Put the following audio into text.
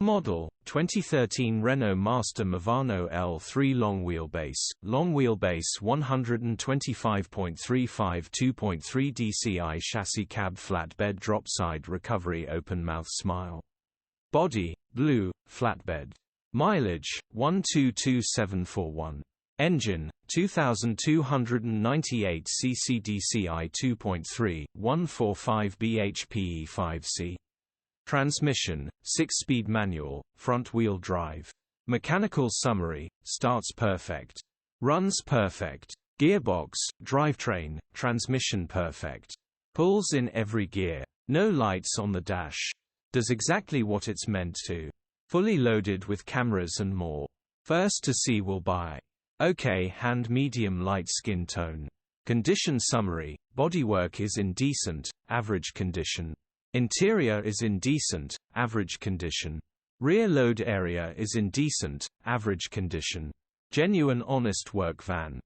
Model, 2013 Renault Master MOVANO L3 long wheelbase 125.35 2.3 dCi chassis cab flatbed dropside recovery open mouth smile. Body, blue, flatbed. Mileage, 122,741. Engine, 2298 cc dCi 2.3, 145 bhp E5C. Transmission, 6-speed manual, front-wheel drive. Mechanical summary, starts perfect. Runs perfect. Gearbox, drivetrain, transmission perfect. Pulls in every gear. No lights on the dash. Does exactly what it's meant to. Fully loaded with cameras and more. First to see will buy. Okay, hand medium light skin tone. Condition summary, bodywork is in decent, average condition. Interior is in decent, average condition. Rear load area is in decent, average condition. Genuine honest work van.